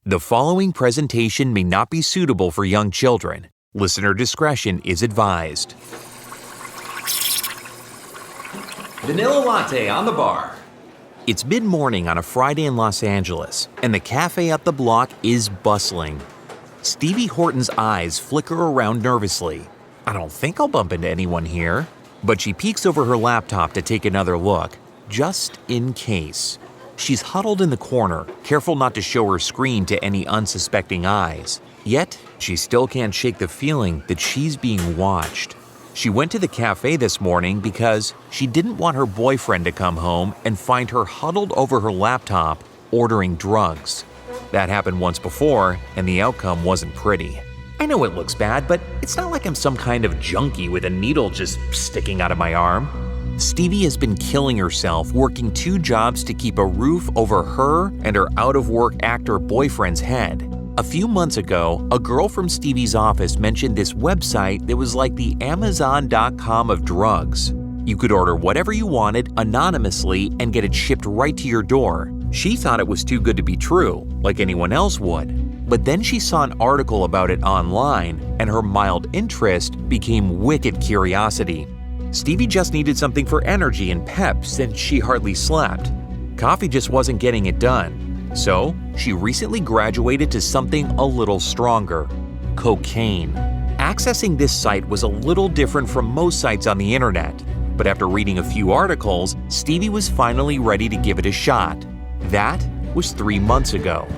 The following presentation may not be suitable for young children. Listener discretion is advised. Vanilla latte on the bar. It's mid-morning on a Friday in Los Angeles, and the cafe up the block is bustling. Stevie Horton's eyes flicker around nervously. I don't think I'll bump into anyone here. But she peeks over her laptop to take another look, just in case. She's huddled in the corner, careful not to show her screen to any unsuspecting eyes. Yet, she still can't shake the feeling that she's being watched. She went to the cafe this morning because she didn't want her boyfriend to come home and find her huddled over her laptop, ordering drugs. That happened once before, and the outcome wasn't pretty. I know it looks bad, but it's not like I'm some kind of junkie with a needle just sticking out of my arm. Stevie has been killing herself working 2 jobs to keep a roof over her and her out-of-work actor boyfriend's head. A few months ago, a girl from Stevie's office mentioned this website that was like the Amazon.com of drugs. You could order whatever you wanted anonymously and get it shipped right to your door. She thought it was too good to be true, like anyone else would. But then she saw an article about it online, and her mild interest became wicked curiosity. Stevie just needed something for energy and pep since she hardly slept. Coffee just wasn't getting it done. So, she recently graduated to something a little stronger: cocaine. Accessing this site was a little different from most sites on the internet, but after reading a few articles, Stevie was finally ready to give it a shot. That was 3 months ago.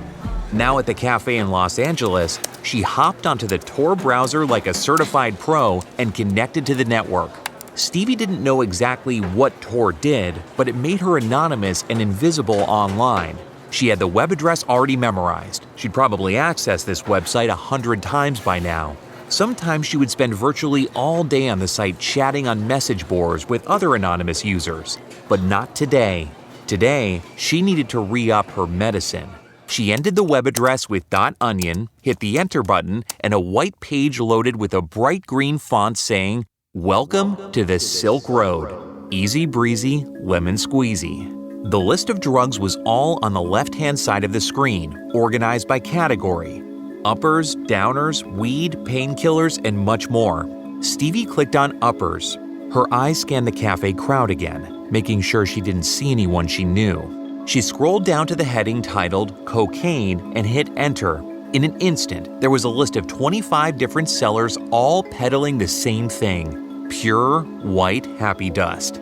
Now at the cafe in Los Angeles, she hopped onto the Tor browser like a certified pro and connected to the network. Stevie didn't know exactly what Tor did, but it made her anonymous and invisible online. She had the web address already memorized. She'd probably accessed this website 100 times by now. Sometimes she would spend virtually all day on the site chatting on message boards with other anonymous users. But not today. Today, she needed to re-up her medicine. She entered the web address with .onion, hit the enter button, and a white page loaded with a bright green font saying, "Welcome to the Silk Road. Easy breezy, lemon squeezy." The list of drugs was all on the left-hand side of the screen, organized by category: uppers, downers, weed, painkillers, and much more. Stevie clicked on uppers. Her eyes scanned the cafe crowd again, making sure she didn't see anyone she knew. She scrolled down to the heading titled Cocaine and hit enter. In an instant, there was a list of 25 different sellers all peddling the same thing: pure, white, happy dust.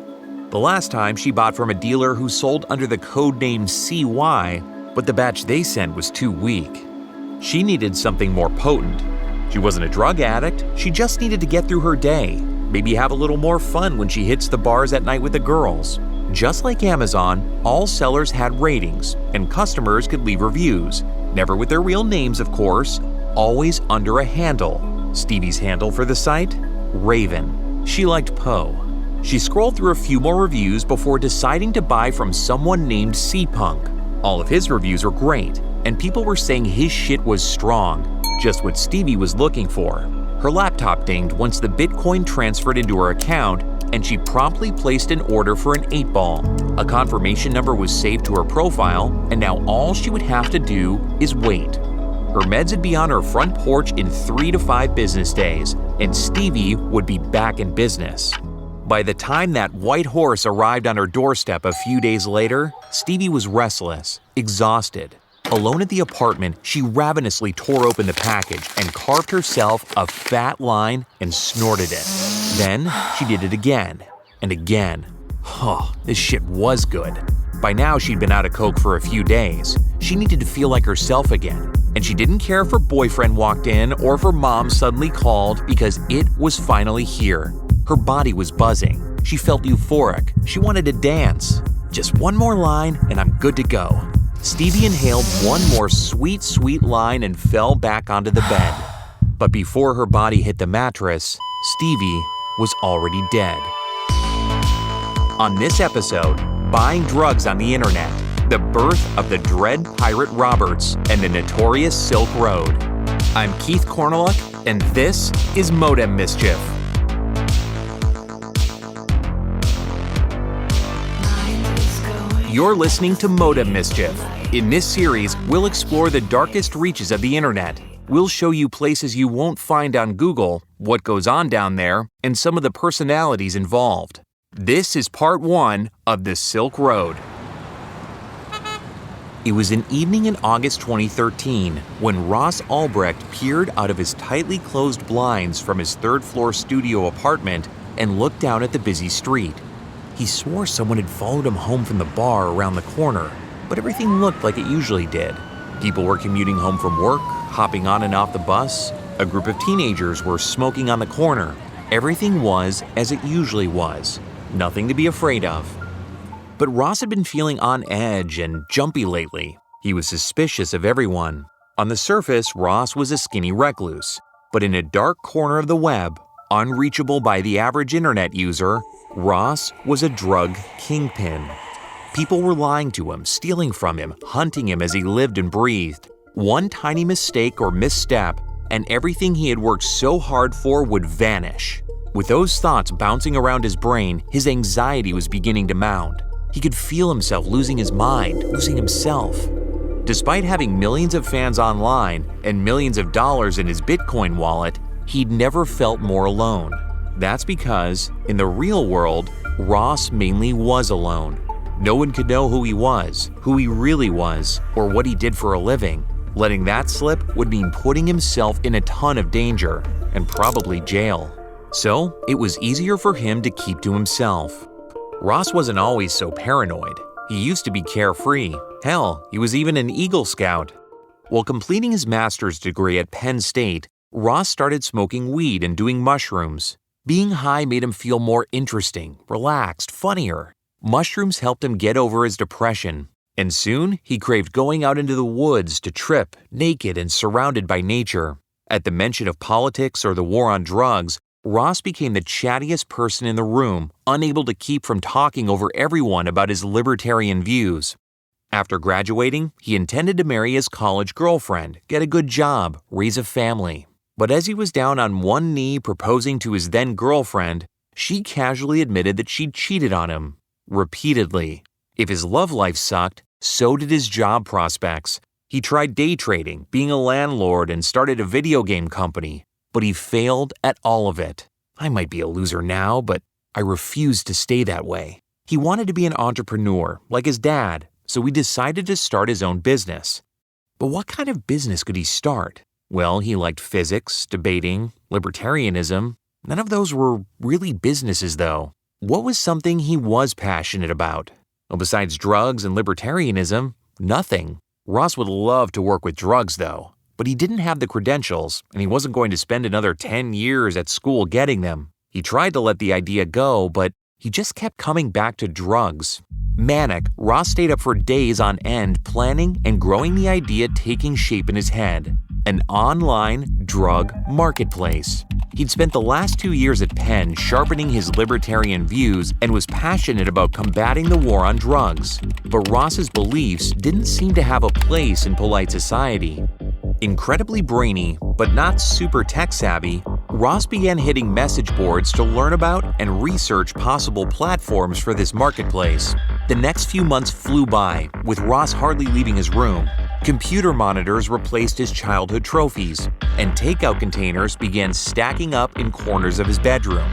The last time she bought from a dealer who sold under the code name CY, but the batch they sent was too weak. She needed something more potent. She wasn't a drug addict, she just needed to get through her day, maybe have a little more fun when she hits the bars at night with the girls. Just like Amazon, all sellers had ratings, and customers could leave reviews. Never with their real names, of course, always under a handle. Stevie's handle for the site? Raven. She liked Poe. She scrolled through a few more reviews before deciding to buy from someone named C-Punk. All of his reviews were great, and people were saying his shit was strong, just what Stevie was looking for. Her laptop dinged once the Bitcoin transferred into her account, and she promptly placed an order for an 8-ball. A confirmation number was saved to her profile, and now all she would have to do is wait. Her meds would be on her front porch in 3 to 5 business days, and Stevie would be back in business. By the time that white horse arrived on her doorstep a few days later, Stevie was restless, exhausted. Alone at the apartment, she ravenously tore open the package and carved herself a fat line and snorted it. Then, she did it again and again. Oh, this shit was good. By now, she'd been out of coke for a few days. She needed to feel like herself again. And she didn't care if her boyfriend walked in or if her mom suddenly called because it was finally here. Her body was buzzing. She felt euphoric. She wanted to dance. Just one more line and I'm good to go. Stevie inhaled one more sweet, sweet line and fell back onto the bed. But before her body hit the mattress, Stevie was already dead. On this episode, buying drugs on the internet, the birth of the Dread Pirate Roberts and the notorious Silk Road. I'm Keith Corneluk, and this is Modem Mischief. You're listening to Modem Mischief, In this series, we'll explore the darkest reaches of the internet. We'll show you places you won't find on Google, what goes on down there, and some of the personalities involved. This is part 1 of the Silk Road. It was an evening in August 2013 when Ross Ulbricht peered out of his tightly closed blinds from his third-floor studio apartment and looked down at the busy street. He swore someone had followed him home from the bar around the corner, but everything looked like it usually did. People were commuting home from work, hopping on and off the bus. A group of teenagers were smoking on the corner. Everything was as it usually was. Nothing to be afraid of. But Ross had been feeling on edge and jumpy lately. He was suspicious of everyone. On the surface, Ross was a skinny recluse. But in a dark corner of the web, unreachable by the average internet user, Ross was a drug kingpin. People were lying to him, stealing from him, hunting him as he lived and breathed. One tiny mistake or misstep, and everything he had worked so hard for would vanish. With those thoughts bouncing around his brain, his anxiety was beginning to mount. He could feel himself losing his mind, losing himself. Despite having millions of fans online and millions of dollars in his Bitcoin wallet, he'd never felt more alone. That's because, in the real world, Ross mainly was alone. No one could know who he really was, or what he did for a living. Letting that slip would mean putting himself in a ton of danger, and probably jail. So, it was easier for him to keep to himself. Ross wasn't always so paranoid. He used to be carefree. Hell, he was even an Eagle Scout. While completing his master's degree at Penn State, Ross started smoking weed and doing mushrooms. Being high made him feel more interesting, relaxed, funnier. Mushrooms helped him get over his depression, and soon he craved going out into the woods to trip, naked and surrounded by nature. At the mention of politics or the war on drugs, Ross became the chattiest person in the room, unable to keep from talking over everyone about his libertarian views. After graduating, he intended to marry his college girlfriend, get a good job, raise a family. But as he was down on one knee proposing to his then-girlfriend, she casually admitted that she'd cheated on him. Repeatedly. If his love life sucked, so did his job prospects. He tried day trading, being a landlord, and started a video game company, but he failed at all of it. I might be a loser now, but I refused to stay that way. He wanted to be an entrepreneur, like his dad, so he decided to start his own business. But what kind of business could he start? Well, he liked physics, debating, libertarianism. None of those were really businesses, though. What was something he was passionate about? Well, besides drugs and libertarianism, nothing. Ross would love to work with drugs, though, but he didn't have the credentials, and he wasn't going to spend another 10 years at school getting them. He tried to let the idea go, but he just kept coming back to drugs. Manic, Ross stayed up for days on end planning and growing the idea taking shape in his head. An online drug marketplace. He'd spent the last 2 years at Penn sharpening his libertarian views and was passionate about combating the war on drugs. But Ross's beliefs didn't seem to have a place in polite society. Incredibly brainy, but not super tech-savvy, Ross began hitting message boards to learn about and research possible platforms for this marketplace. The next few months flew by, with Ross hardly leaving his room. Computer monitors replaced his childhood trophies, and takeout containers began stacking up in corners of his bedroom.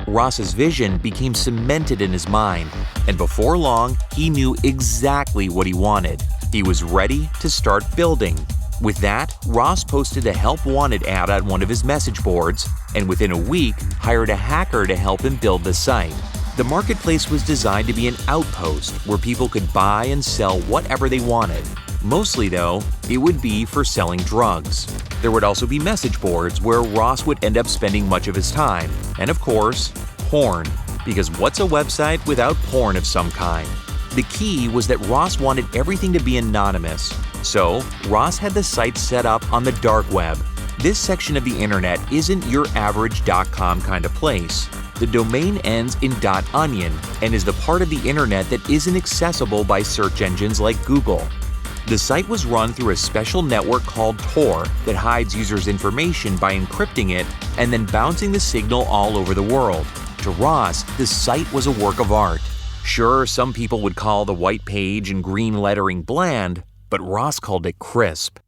Ross's vision became cemented in his mind, and before long, he knew exactly what he wanted. He was ready to start building. With that, Ross posted a help wanted ad on one of his message boards, and within a week, hired a hacker to help him build the site. The marketplace was designed to be an outpost where people could buy and sell whatever they wanted. Mostly, though, it would be for selling drugs. There would also be message boards where Ross would end up spending much of his time. And of course, porn. Because what's a website without porn of some kind? The key was that Ross wanted everything to be anonymous. So, Ross had the site set up on the dark web. This section of the internet isn't your average .com kind of place. The domain ends in .onion and is the part of the internet that isn't accessible by search engines like Google. The site was run through a special network called Tor that hides users' information by encrypting it and then bouncing the signal all over the world. To Ross, the site was a work of art. Sure, some people would call the white page and green lettering bland, but Ross called it crisp.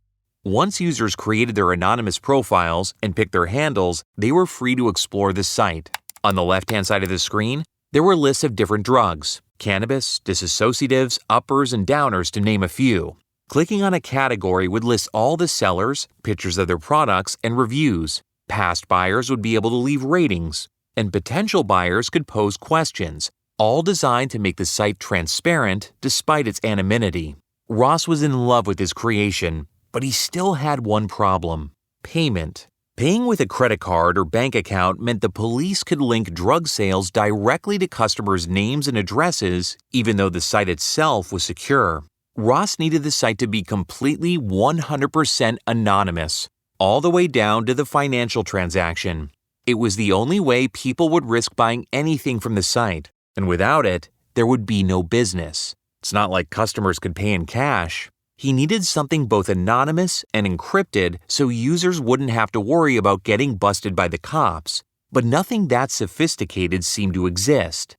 Once users created their anonymous profiles and picked their handles, they were free to explore the site. On the left-hand side of the screen, there were lists of different drugs: cannabis, disassociatives, uppers, and downers, to name a few. Clicking on a category would list all the sellers, pictures of their products, and reviews. Past buyers would be able to leave ratings, and potential buyers could pose questions, all designed to make the site transparent despite its anonymity. Ross was in love with his creation, but he still had one problem: payment. Paying with a credit card or bank account meant the police could link drug sales directly to customers' names and addresses, even though the site itself was secure. Ross needed the site to be completely 100% anonymous, all the way down to the financial transaction. It was the only way people would risk buying anything from the site, and without it, there would be no business. It's not like customers could pay in cash. He needed something both anonymous and encrypted so users wouldn't have to worry about getting busted by the cops, but nothing that sophisticated seemed to exist.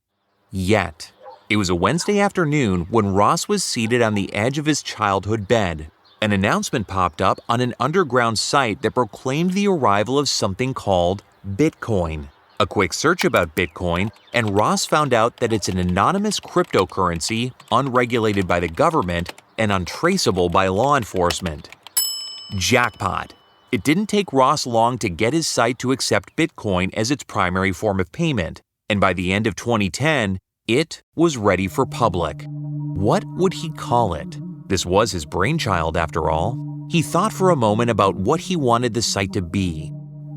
Yet. It was a Wednesday afternoon when Ross was seated on the edge of his childhood bed. An announcement popped up on an underground site that proclaimed the arrival of something called Bitcoin. A quick search about Bitcoin, and Ross found out that it's an anonymous cryptocurrency, unregulated by the government, and untraceable by law enforcement. Jackpot! It didn't take Ross long to get his site to accept Bitcoin as its primary form of payment, and by the end of 2010, it was ready for public. What would he call it? This was his brainchild, after all. He thought for a moment about what he wanted the site to be.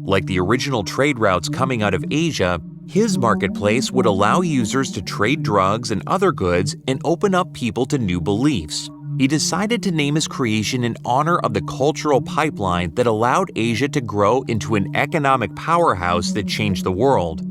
Like the original trade routes coming out of Asia, his marketplace would allow users to trade drugs and other goods and open up people to new beliefs. He decided to name his creation in honor of the cultural pipeline that allowed Asia to grow into an economic powerhouse that changed the world.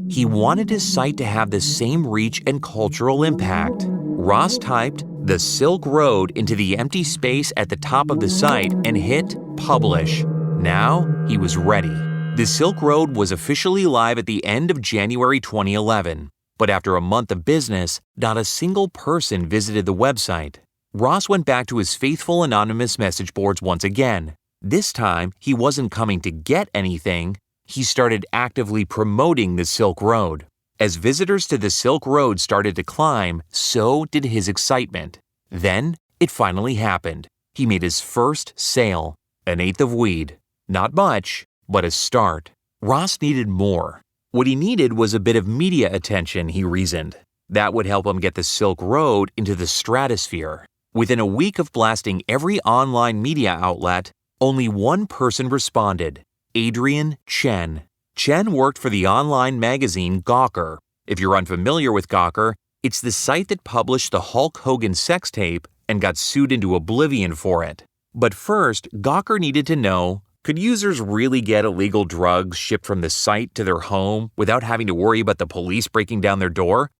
He wanted his site to have the same reach and cultural impact. Ross typed "The Silk Road" into the empty space at the top of the site and hit publish. Now he was ready. The Silk Road was officially live at the end of January 2011, but after a month of business, not a single person visited the website. Ross went back to his faithful anonymous message boards once again. This time, he wasn't coming to get anything. He started actively promoting the Silk Road. As visitors to the Silk Road started to climb, so did his excitement. Then, it finally happened. He made his first sale, an eighth of weed. Not much, but a start. Ross needed more. What he needed was a bit of media attention, he reasoned. That would help him get the Silk Road into the stratosphere. Within a week of blasting every online media outlet, only one person responded: Adrian Chen. Chen worked for the online magazine Gawker. If you're unfamiliar with Gawker, it's the site that published the Hulk Hogan sex tape and got sued into oblivion for it. But first, Gawker needed to know, could users really get illegal drugs shipped from the site to their home without having to worry about the police breaking down their door?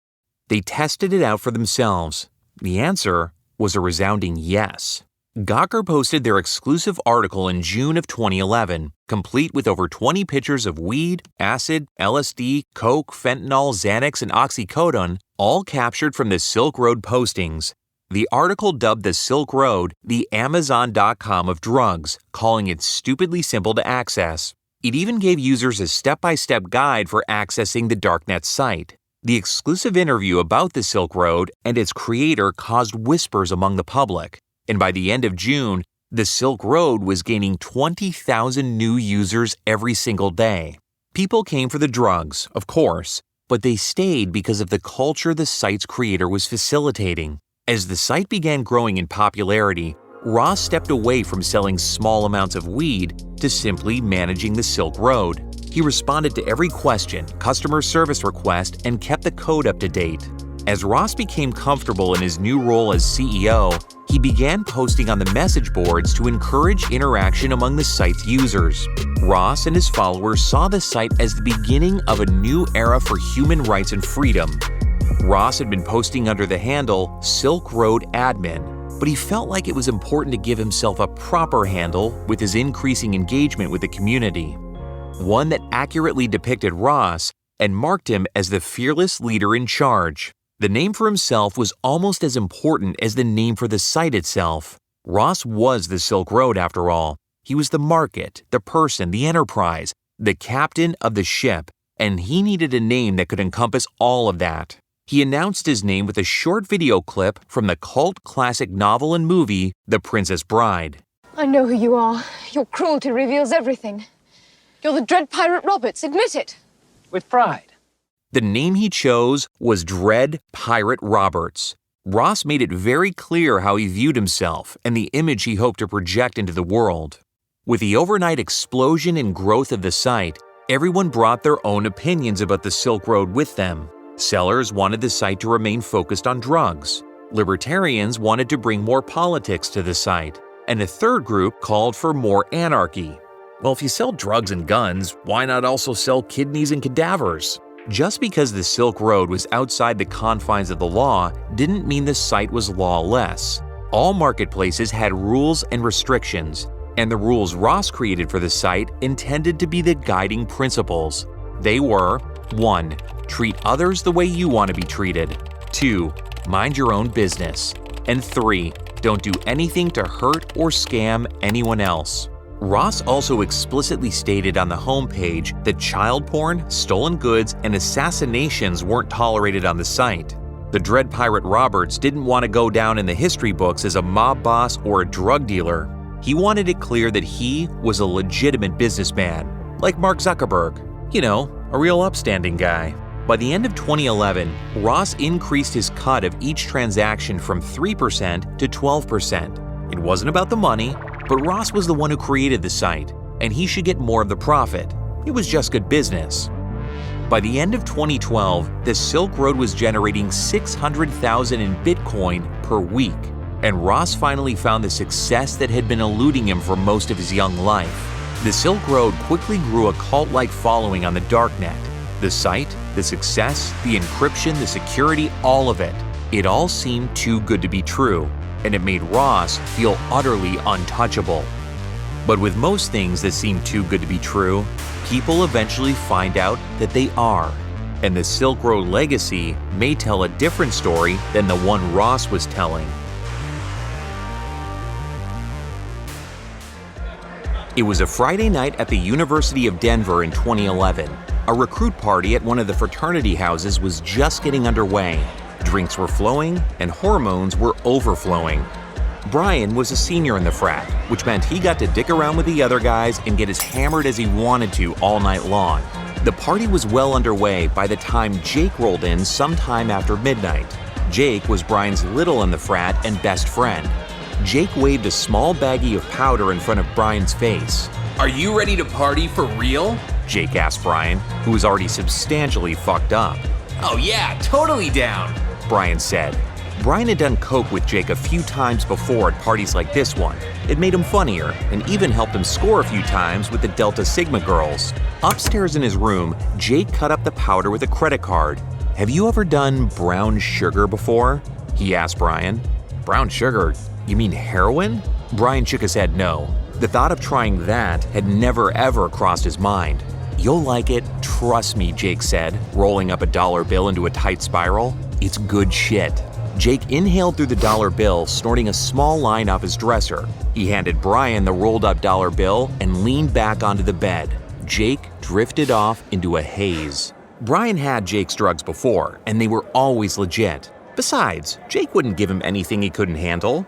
They tested it out for themselves. The answer was a resounding yes. Gawker posted their exclusive article in June of 2011, complete with over 20 pictures of weed, acid, LSD, coke, fentanyl, Xanax, and oxycodone, all captured from the Silk Road postings. The article dubbed the Silk Road the Amazon.com of drugs, calling it stupidly simple to access. It even gave users a step-by-step guide for accessing the darknet site. The exclusive interview about the Silk Road and its creator caused whispers among the public, and by the end of June, the Silk Road was gaining 20,000 new users every single day. People came for the drugs, of course, but they stayed because of the culture the site's creator was facilitating. As the site began growing in popularity, Ross stepped away from selling small amounts of weed to simply managing the Silk Road. He responded to every question, customer service request, and kept the code up to date. As Ross became comfortable in his new role as CEO, he began posting on the message boards to encourage interaction among the site's users. Ross and his followers saw the site as the beginning of a new era for human rights and freedom. Ross had been posting under the handle Silk Road Admin, but he felt like it was important to give himself a proper handle with his increasing engagement with the community. One that accurately depicted Ross and marked him as the fearless leader in charge. The name for himself was almost as important as the name for the site itself. Ross was the Silk Road after all. He was the market, the person, the enterprise, the captain of the ship, and he needed a name that could encompass all of that. He announced his name with a short video clip from the cult classic novel and movie, The Princess Bride. I know who you are. Your cruelty reveals everything. You're the dread pirate Roberts, admit it. With pride. The name he chose was Dread Pirate Roberts. Ross made it very clear how he viewed himself and the image he hoped to project into the world. With the overnight explosion and growth of the site, everyone brought their own opinions about the Silk Road with them. Sellers wanted the site to remain focused on drugs. Libertarians wanted to bring more politics to the site. And a third group called for more anarchy. Well, if you sell drugs and guns, why not also sell kidneys and cadavers? Just because the Silk Road was outside the confines of the law didn't mean the site was lawless. All marketplaces had rules and restrictions, and the rules Ross created for the site intended to be the guiding principles. They were: 1. Treat others the way you want to be treated. 2. Mind your own business. And 3. Don't do anything to hurt or scam anyone else. Ross also explicitly stated on the homepage that child porn, stolen goods, and assassinations weren't tolerated on the site. The Dread Pirate Roberts didn't want to go down in the history books as a mob boss or a drug dealer. He wanted it clear that he was a legitimate businessman, like Mark Zuckerberg. You know, a real upstanding guy. By the end of 2011, Ross increased his cut of each transaction from 3% to 12%. It wasn't about the money, but Ross was the one who created the site, and he should get more of the profit. It was just good business. By the end of 2012, the Silk Road was generating $600,000 in Bitcoin per week, and Ross finally found the success that had been eluding him for most of his young life. The Silk Road quickly grew a cult-like following on the darknet. The site, the success, the encryption, the security, all of it. It all seemed too good to be true, and it made Ross feel utterly untouchable. But with most things that seem too good to be true, people eventually find out that they are. And the Silk Road legacy may tell a different story than the one Ross was telling. It was a Friday night at the University of Denver in 2011. A recruit party at one of the fraternity houses was just getting underway. Drinks were flowing, and hormones were overflowing. Brian was a senior in the frat, which meant he got to dick around with the other guys and get as hammered as he wanted to all night long. The party was well underway by the time Jake rolled in sometime after midnight. Jake was Brian's little in the frat and best friend. Jake waved a small baggie of powder in front of Brian's face. "Are you ready to party for real?" Jake asked Brian, who was already substantially fucked up. "Oh yeah, totally down," Brian said. Brian had done coke with Jake a few times before at parties like this one. It made him funnier and even helped him score a few times with the Delta Sigma girls. Upstairs in his room, Jake cut up the powder with a credit card. "Have you ever done brown sugar before?" he asked Brian. "Brown sugar? You mean heroin?" Brian shook his head no. The thought of trying that had never ever crossed his mind. "You'll like it, trust me," Jake said, rolling up a dollar bill into a tight spiral. "It's good shit." Jake inhaled through the dollar bill, snorting a small line off his dresser. He handed Brian the rolled up dollar bill and leaned back onto the bed. Jake drifted off into a haze. Brian had Jake's drugs before, and they were always legit. Besides, Jake wouldn't give him anything he couldn't handle.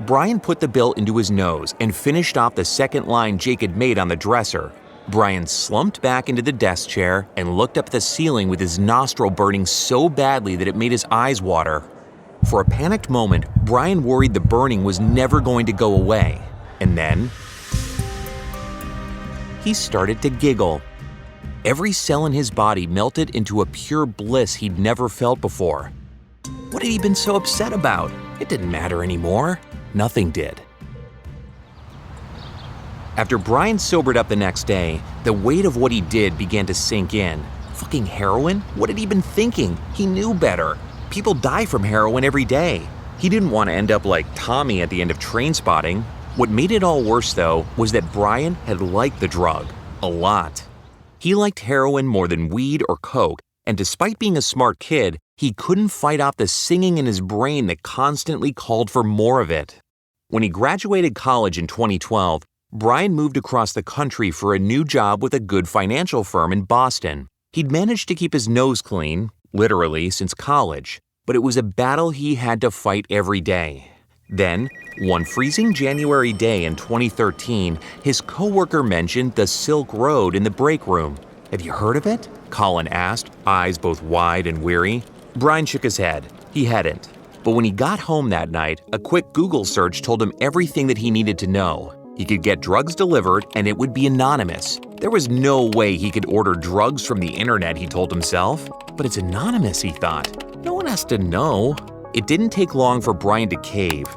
Brian put the bill into his nose and finished off the second line Jake had made on the dresser. Brian slumped back into the desk chair and looked up at the ceiling with his nostril burning so badly that it made his eyes water. For a panicked moment, Brian worried the burning was never going to go away. And then he started to giggle. Every cell in his body melted into a pure bliss he'd never felt before. What had he been so upset about? It didn't matter anymore. Nothing did. After Brian sobered up the next day, the weight of what he did began to sink in. Fucking heroin? What had he been thinking? He knew better. People die from heroin every day. He didn't want to end up like Tommy at the end of Trainspotting. What made it all worse, though, was that Brian had liked the drug. A lot. He liked heroin more than weed or coke, and despite being a smart kid, he couldn't fight off the singing in his brain that constantly called for more of it. When he graduated college in 2012, Brian moved across the country for a new job with a good financial firm in Boston. He'd managed to keep his nose clean, literally, since college, but it was a battle he had to fight every day. Then, one freezing January day in 2013, his coworker mentioned the Silk Road in the break room. "Have you heard of it?" Colin asked, eyes both wide and weary. Brian shook his head. He hadn't. But when he got home that night, a quick Google search told him everything that he needed to know. He could get drugs delivered, and it would be anonymous. There was no way he could order drugs from the internet, he told himself. But it's anonymous, he thought. No one has to know. It didn't take long for Brian to cave.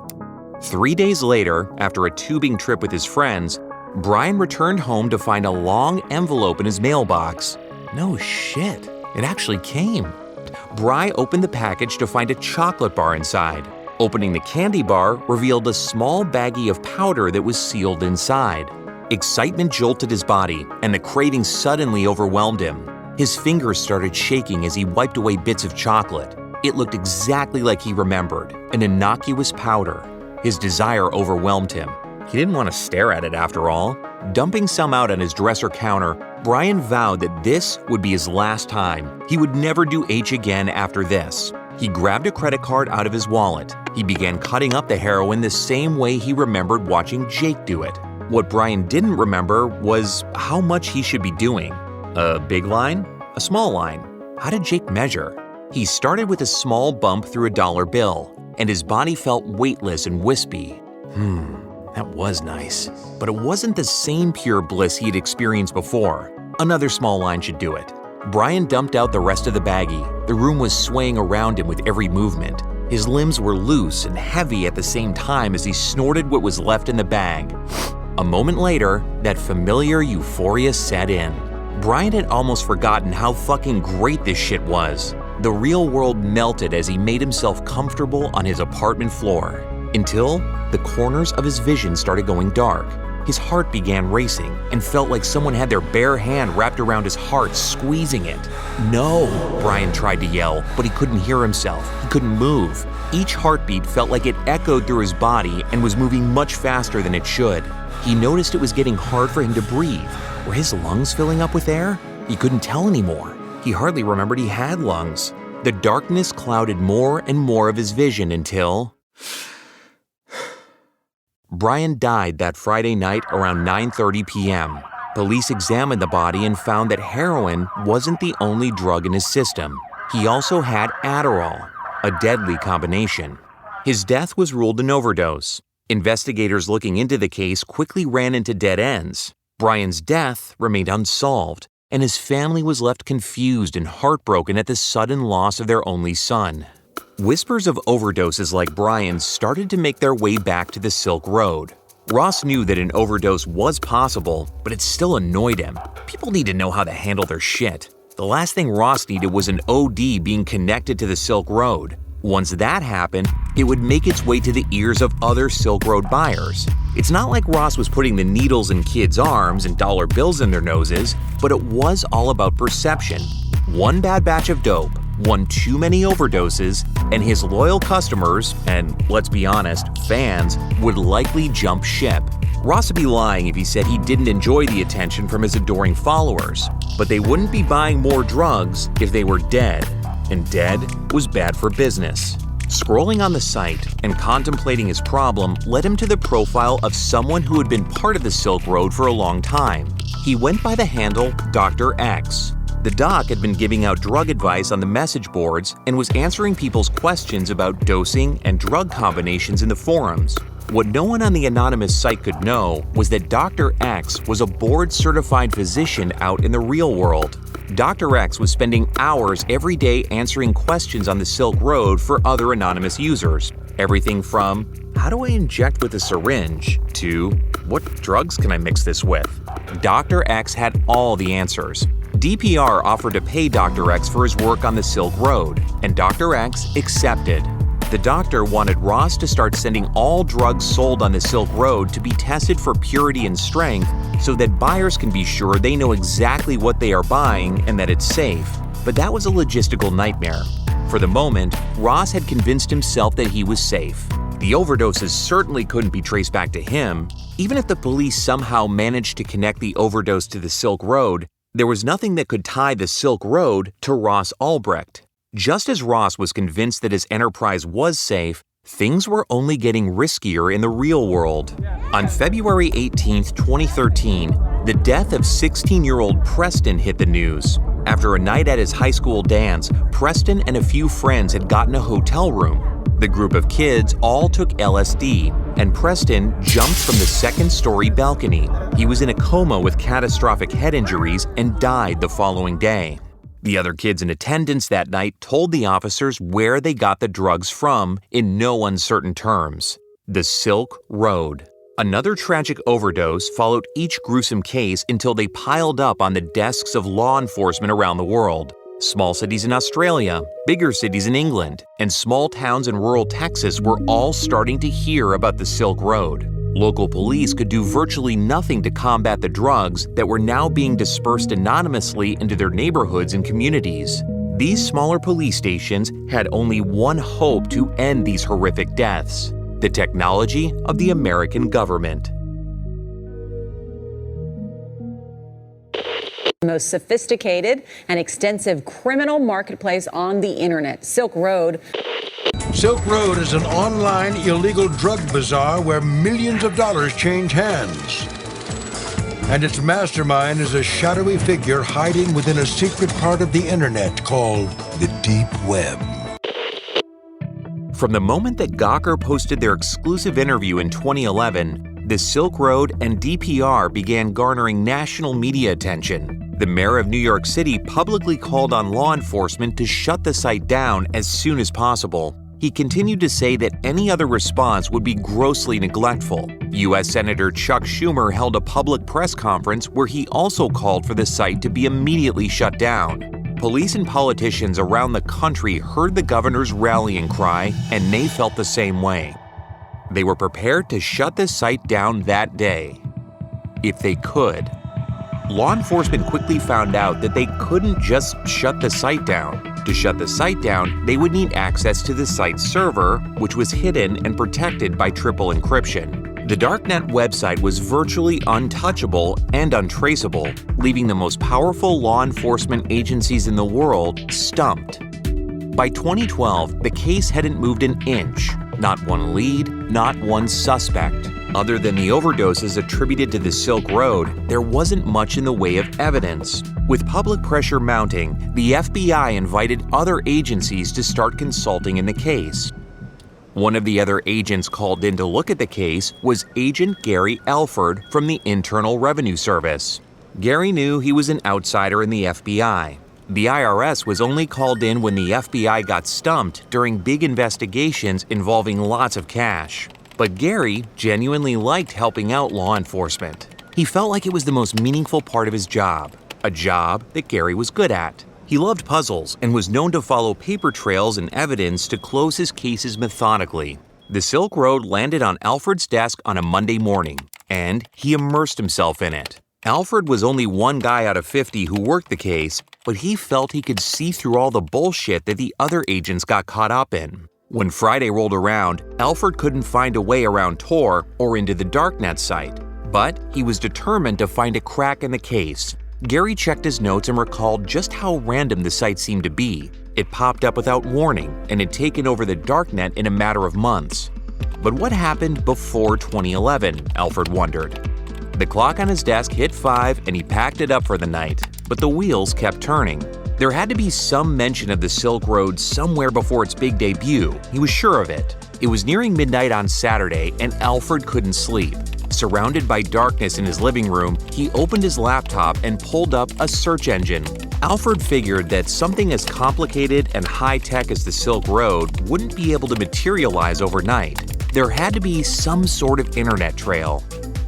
3 days later, after a tubing trip with his friends, Brian returned home to find a long envelope in his mailbox. No shit, it actually came. Bri opened the package to find a chocolate bar inside. Opening the candy bar revealed a small baggie of powder that was sealed inside. Excitement jolted his body, and the craving suddenly overwhelmed him. His fingers started shaking as he wiped away bits of chocolate. It looked exactly like he remembered, an innocuous powder. His desire overwhelmed him. He didn't want to stare at it after all. Dumping some out on his dresser counter, Brian vowed that this would be his last time. He would never do H again after this. He grabbed a credit card out of his wallet. He began cutting up the heroin the same way he remembered watching Jake do it. What Brian didn't remember was how much he should be doing. A big line? A small line? How did Jake measure? He started with a small bump through a dollar bill, and his body felt weightless and wispy. That was nice. But it wasn't the same pure bliss he had experienced before. Another small line should do it. Brian dumped out the rest of the baggie. The room was swaying around him with every movement. His limbs were loose and heavy at the same time as he snorted what was left in the bag. A moment later, that familiar euphoria set in. Brian had almost forgotten how fucking great this shit was. The real world melted as he made himself comfortable on his apartment floor. Until the corners of his vision started going dark. His heart began racing and felt like someone had their bare hand wrapped around his heart, squeezing it. "No!" Brian tried to yell, but he couldn't hear himself. He couldn't move. Each heartbeat felt like it echoed through his body and was moving much faster than it should. He noticed it was getting hard for him to breathe. Were his lungs filling up with air? He couldn't tell anymore. He hardly remembered he had lungs. The darkness clouded more and more of his vision until... Brian died that Friday night around 9:30 p.m. Police examined the body and found that heroin wasn't the only drug in his system. He also had Adderall, a deadly combination. His death was ruled an overdose. Investigators looking into the case quickly ran into dead ends. Brian's death remained unsolved, and his family was left confused and heartbroken at the sudden loss of their only son. Whispers of overdoses like Brian's started to make their way back to the Silk Road. Ross knew that an overdose was possible, but it still annoyed him. People need to know how to handle their shit. The last thing Ross needed was an OD being connected to the Silk Road. Once that happened, it would make its way to the ears of other Silk Road buyers. It's not like Ross was putting the needles in kids' arms and dollar bills in their noses, but it was all about perception. One bad batch of dope, one too many overdoses, and his loyal customers, and let's be honest, fans, would likely jump ship. Ross would be lying if he said he didn't enjoy the attention from his adoring followers, but they wouldn't be buying more drugs if they were dead, and dead was bad for business. Scrolling on the site and contemplating his problem led him to the profile of someone who had been part of the Silk Road for a long time. He went by the handle Dr. X. The doc had been giving out drug advice on the message boards and was answering people's questions about dosing and drug combinations in the forums. What no one on the anonymous site could know was that Dr. X was a board-certified physician out in the real world. Dr. X was spending hours every day answering questions on the Silk Road for other anonymous users. Everything from, how do I inject with a syringe, to, what drugs can I mix this with? Dr. X had all the answers. DPR offered to pay Dr. X for his work on the Silk Road, and Dr. X accepted. The doctor wanted Ross to start sending all drugs sold on the Silk Road to be tested for purity and strength so that buyers can be sure they know exactly what they are buying and that it's safe. But that was a logistical nightmare. For the moment, Ross had convinced himself that he was safe. The overdoses certainly couldn't be traced back to him. Even if the police somehow managed to connect the overdose to the Silk Road, there was nothing that could tie the Silk Road to Ross Ulbricht. Just as Ross was convinced that his enterprise was safe, things were only getting riskier in the real world. On February 18, 2013, the death of 16-year-old Preston hit the news. After a night at his high school dance, Preston and a few friends had gotten a hotel room. The group of kids all took LSD, and Preston jumped from the second-story balcony. He was in a coma with catastrophic head injuries and died the following day. The other kids in attendance that night told the officers where they got the drugs from in no uncertain terms: the Silk Road. Another tragic overdose followed each gruesome case until they piled up on the desks of law enforcement around the world. Small cities in Australia, bigger cities in England, and small towns in rural Texas were all starting to hear about the Silk Road. Local police could do virtually nothing to combat the drugs that were now being dispersed anonymously into their neighborhoods and communities. These smaller police stations had only one hope to end these horrific deaths: the technology of the American government. The most sophisticated and extensive criminal marketplace on the internet, Silk Road. Silk Road is an online illegal drug bazaar where millions of dollars change hands. And its mastermind is a shadowy figure hiding within a secret part of the internet called the Deep Web. From the moment that Gawker posted their exclusive interview in 2011, the Silk Road and DPR began garnering national media attention. The mayor of New York City publicly called on law enforcement to shut the site down as soon as possible. He continued to say that any other response would be grossly neglectful. U.S. Senator Chuck Schumer held a public press conference where he also called for the site to be immediately shut down. Police and politicians around the country heard the governor's rallying cry, and they felt the same way. They were prepared to shut the site down that day, if they could. Law enforcement quickly found out that they couldn't just shut the site down. To shut the site down, they would need access to the site's server, which was hidden and protected by triple encryption. The darknet website was virtually untouchable and untraceable, leaving the most powerful law enforcement agencies in the world stumped. By 2012, the case hadn't moved an inch. Not one lead, not one suspect. Other than the overdoses attributed to the Silk Road, there wasn't much in the way of evidence. With public pressure mounting, the FBI invited other agencies to start consulting in the case. One of the other agents called in to look at the case was Agent Gary Alford from the Internal Revenue Service. Gary knew he was an outsider in the FBI. The IRS was only called in when the FBI got stumped during big investigations involving lots of cash. But Gary genuinely liked helping out law enforcement. He felt like it was the most meaningful part of his job, a job that Gary was good at. He loved puzzles and was known to follow paper trails and evidence to close his cases methodically. The Silk Road landed on Alfred's desk on a Monday morning, and he immersed himself in it. Alfred was only one guy out of 50 who worked the case, but he felt he could see through all the bullshit that the other agents got caught up in. When Friday rolled around, Alfred couldn't find a way around Tor or into the darknet site, but he was determined to find a crack in the case. Gary checked his notes and recalled just how random the site seemed to be. It popped up without warning and had taken over the darknet in a matter of months. But what happened before 2011, Alfred wondered. The clock on his desk hit 5 and he packed it up for the night, but the wheels kept turning. There had to be some mention of the Silk Road somewhere before its big debut. He was sure of it. It was nearing midnight on Saturday, and Alfred couldn't sleep. Surrounded by darkness in his living room, he opened his laptop and pulled up a search engine. Alfred figured that something as complicated and high-tech as the Silk Road wouldn't be able to materialize overnight. There had to be some sort of internet trail.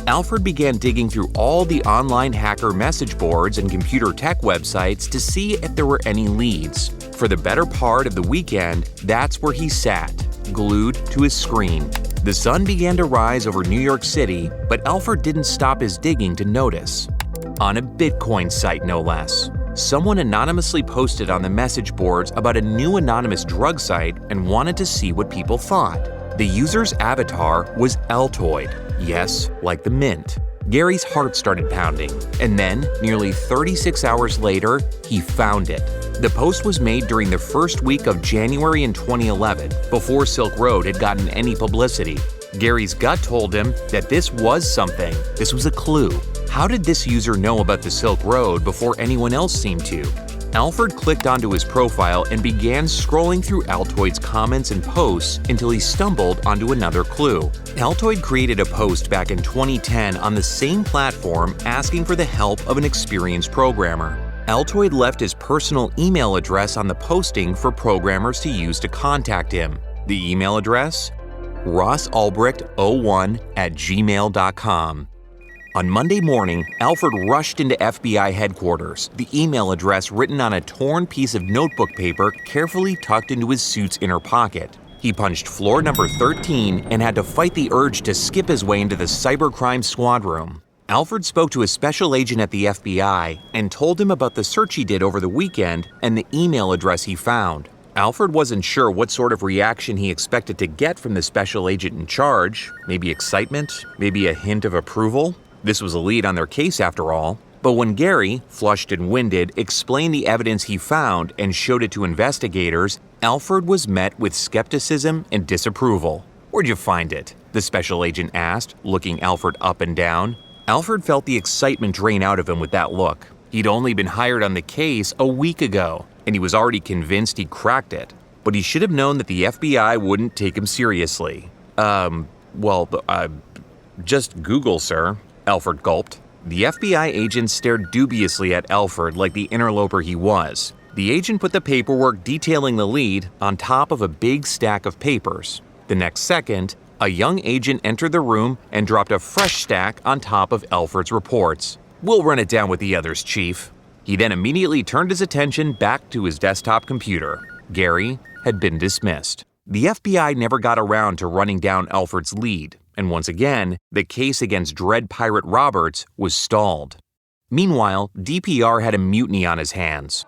Alfred began digging through all the online hacker message boards and computer tech websites to see if there were any leads. For the better part of the weekend, that's where he sat, glued to his screen. The sun began to rise over New York City, but Alfred didn't stop his digging to notice. On a Bitcoin site, no less. Someone anonymously posted on the message boards about a new anonymous drug site and wanted to see what people thought. The user's avatar was Altoid. Yes, like the mint. Gary's heart started pounding, and then, nearly 36 hours later, he found it. The post was made during the first week of January in 2011, before Silk Road had gotten any publicity. Gary's gut told him that this was something. This was a clue. How did this user know about the Silk Road before anyone else seemed to? Alfred clicked onto his profile and began scrolling through Altoid's comments and posts until he stumbled onto another clue. Altoid created a post back in 2010 on the same platform asking for the help of an experienced programmer. Altoid left his personal email address on the posting for programmers to use to contact him. The email address? rossulbricht01@gmail.com. On Monday morning, Alfred rushed into FBI headquarters, the email address written on a torn piece of notebook paper carefully tucked into his suit's inner pocket. He punched floor number 13 and had to fight the urge to skip his way into the cybercrime squad room. Alfred spoke to a special agent at the FBI and told him about the search he did over the weekend and the email address he found. Alfred wasn't sure what sort of reaction he expected to get from the special agent in charge. Maybe excitement, maybe a hint of approval. This was a lead on their case after all. But when Gary, flushed and winded, explained the evidence he found and showed it to investigators, Alfred was met with skepticism and disapproval. "Where'd you find it?" the special agent asked, looking Alfred up and down. Alfred felt the excitement drain out of him with that look. He'd only been hired on the case a week ago, and he was already convinced he cracked it. But he should have known that the FBI wouldn't take him seriously. Just Google, sir. Alfred gulped. The FBI agent stared dubiously at Alfred like the interloper he was. The agent put the paperwork detailing the lead on top of a big stack of papers. The next second, a young agent entered the room and dropped a fresh stack on top of Alfred's reports. "We'll run it down with the others, Chief." He then immediately turned his attention back to his desktop computer. Gary had been dismissed. The FBI never got around to running down Alfred's lead. And once again, the case against Dread Pirate Roberts was stalled. Meanwhile, DPR had a mutiny on his hands.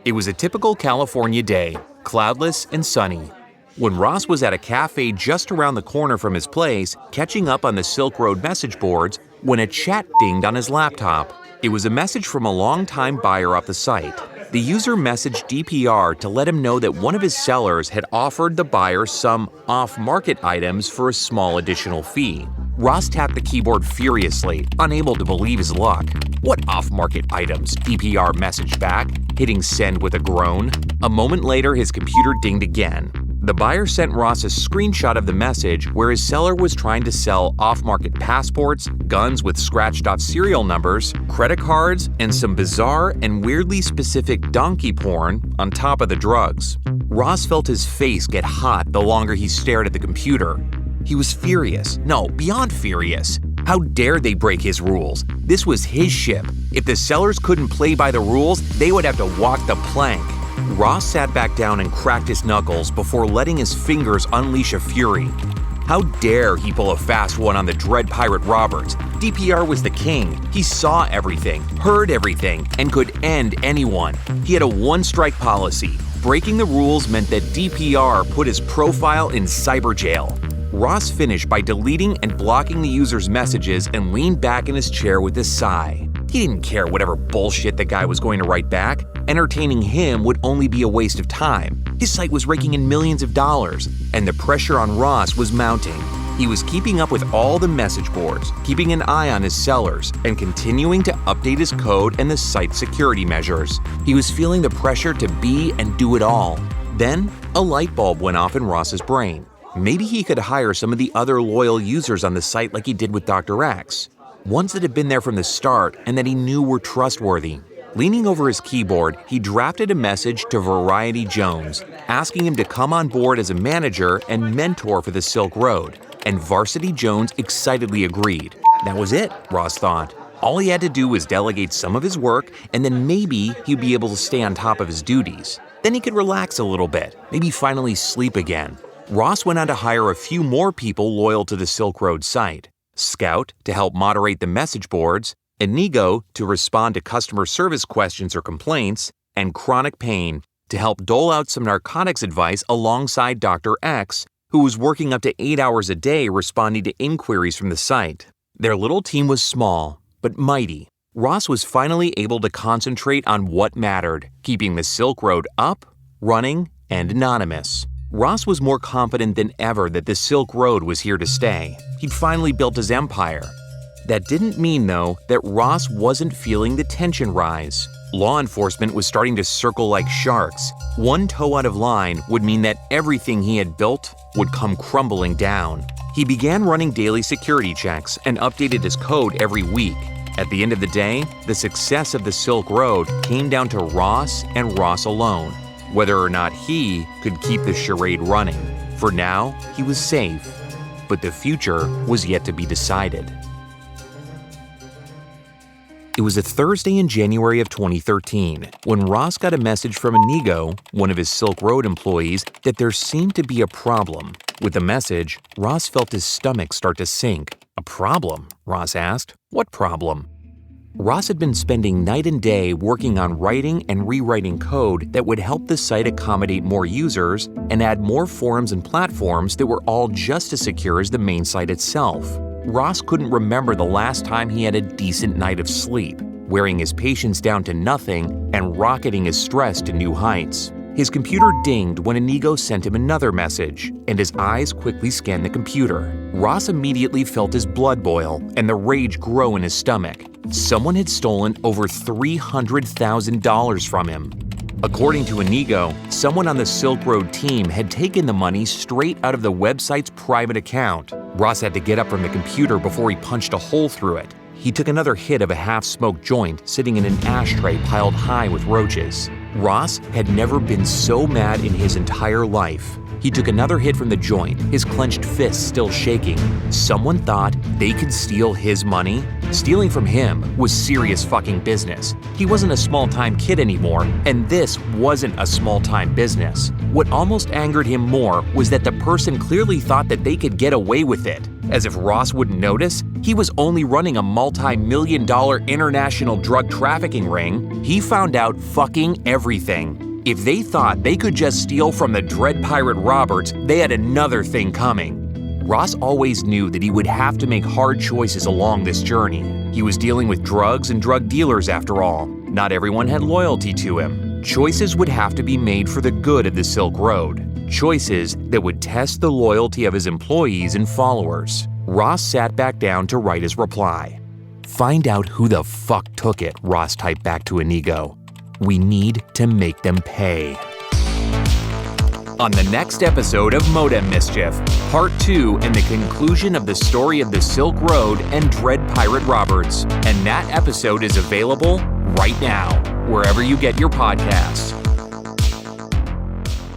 It was a typical California day, cloudless and sunny. When Ross was at a cafe just around the corner from his place, catching up on the Silk Road message boards, when a chat dinged on his laptop. It was a message from a longtime buyer off the site. The user messaged DPR to let him know that one of his sellers had offered the buyer some off-market items for a small additional fee. Ross tapped the keyboard furiously, unable to believe his luck. "What off-market items?" DPR messaged back, hitting send with a groan. A moment later, his computer dinged again. The buyer sent Ross a screenshot of the message where his seller was trying to sell off-market passports, guns with scratched-off serial numbers, credit cards, and some bizarre and weirdly specific donkey porn on top of the drugs. Ross felt his face get hot the longer he stared at the computer. He was furious. No, beyond furious. How dare they break his rules? This was his ship. If the sellers couldn't play by the rules, they would have to walk the plank. Ross sat back down and cracked his knuckles before letting his fingers unleash a fury. How dare he pull a fast one on the Dread Pirate Roberts? DPR was the king. He saw everything, heard everything, and could end anyone. He had a one-strike policy. Breaking the rules meant that DPR put his profile in cyber jail. Ross finished by deleting and blocking the user's messages and leaned back in his chair with a sigh. He didn't care whatever bullshit the guy was going to write back. Entertaining him would only be a waste of time. His site was raking in millions of dollars, and the pressure on Ross was mounting. He was keeping up with all the message boards, keeping an eye on his sellers, and continuing to update his code and the site's security measures. He was feeling the pressure to be and do it all. Then, a light bulb went off in Ross's brain. Maybe he could hire some of the other loyal users on the site like he did with Dr. X. Ones that had been there from the start and that he knew were trustworthy. Leaning over his keyboard, he drafted a message to Variety Jones, asking him to come on board as a manager and mentor for the Silk Road. And Varsity Jones excitedly agreed. That was it, Ross thought. All he had to do was delegate some of his work, and then maybe he'd be able to stay on top of his duties. Then he could relax a little bit, maybe finally sleep again. Ross went on to hire a few more people loyal to the Silk Road site. Scout to help moderate the message boards, Inigo to respond to customer service questions or complaints, and Chronic Pain to help dole out some narcotics advice alongside Dr. X, who was working up to 8 hours a day responding to inquiries from the site. Their little team was small, but mighty. Ross was finally able to concentrate on what mattered, keeping the Silk Road up, running, and anonymous. Ross was more confident than ever that the Silk Road was here to stay. He'd finally built his empire. That didn't mean, though, that Ross wasn't feeling the tension rise. Law enforcement was starting to circle like sharks. One toe out of line would mean that everything he had built would come crumbling down. He began running daily security checks and updated his code every week. At the end of the day, the success of the Silk Road came down to Ross and Ross alone, whether or not he could keep the charade running. For now, he was safe, but the future was yet to be decided. It was a Thursday in January of 2013 when Ross got a message from Inigo, one of his Silk Road employees, that there seemed to be a problem. With the message, Ross felt his stomach start to sink. A problem? Ross asked. What problem? Ross had been spending night and day working on writing and rewriting code that would help the site accommodate more users and add more forums and platforms that were all just as secure as the main site itself. Ross couldn't remember the last time he had a decent night of sleep, wearing his patience down to nothing and rocketing his stress to new heights. His computer dinged when Inigo sent him another message, and his eyes quickly scanned the computer. Ross immediately felt his blood boil and the rage grow in his stomach. Someone had stolen over $300,000 from him. According to Inigo, someone on the Silk Road team had taken the money straight out of the website's private account. Ross had to get up from the computer before he punched a hole through it. He took another hit of a half-smoked joint sitting in an ashtray piled high with roaches. Ross had never been so mad in his entire life. He took another hit from the joint, his clenched fists still shaking. Someone thought they could steal his money? Stealing from him was serious fucking business. He wasn't a small-time kid anymore, and this wasn't a small-time business. What almost angered him more was that the person clearly thought that they could get away with it. As if Ross wouldn't notice, he was only running a multi-million-dollar international drug trafficking ring. He found out fucking everything. If they thought they could just steal from the Dread Pirate Roberts, they had another thing coming. Ross always knew that he would have to make hard choices along this journey. He was dealing with drugs and drug dealers after all. Not everyone had loyalty to him. Choices would have to be made for the good of the Silk Road. Choices that would test the loyalty of his employees and followers. Ross sat back down to write his reply. "Find out who the fuck took it," Ross typed back to Inigo. "We need to make them pay." On the next episode of Modem Mischief, Part 2 and the conclusion of the story of the Silk Road and Dread Pirate Roberts. And that episode is available right now, wherever you get your podcasts.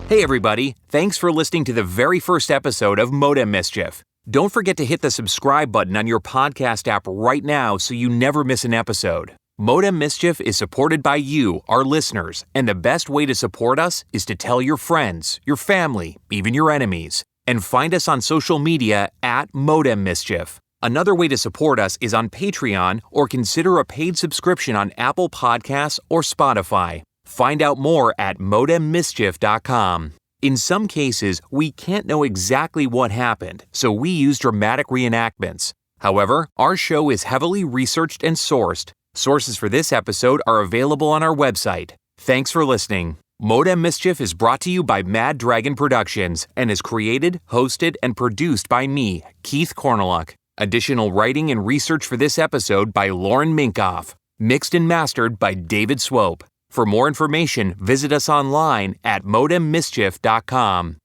Hey everybody, thanks for listening to the very first episode of Modem Mischief. Don't forget to hit the subscribe button on your podcast app right now so you never miss an episode. Modem Mischief is supported by you, our listeners, and the best way to support us is to tell your friends, your family, even your enemies. And find us on social media at Modem Mischief. Another way to support us is on Patreon or consider a paid subscription on Apple Podcasts or Spotify. Find out more at modemmischief.com. In some cases, we can't know exactly what happened, so we use dramatic reenactments. However, our show is heavily researched and sourced. Sources for this episode are available on our website. Thanks for listening. Modem Mischief is brought to you by Mad Dragon Productions and is created, hosted, and produced by me, Keith Corneluk. Additional writing and research for this episode by Lauren Minkoff. Mixed and mastered by David Swope. For more information, visit us online at modemmischief.com.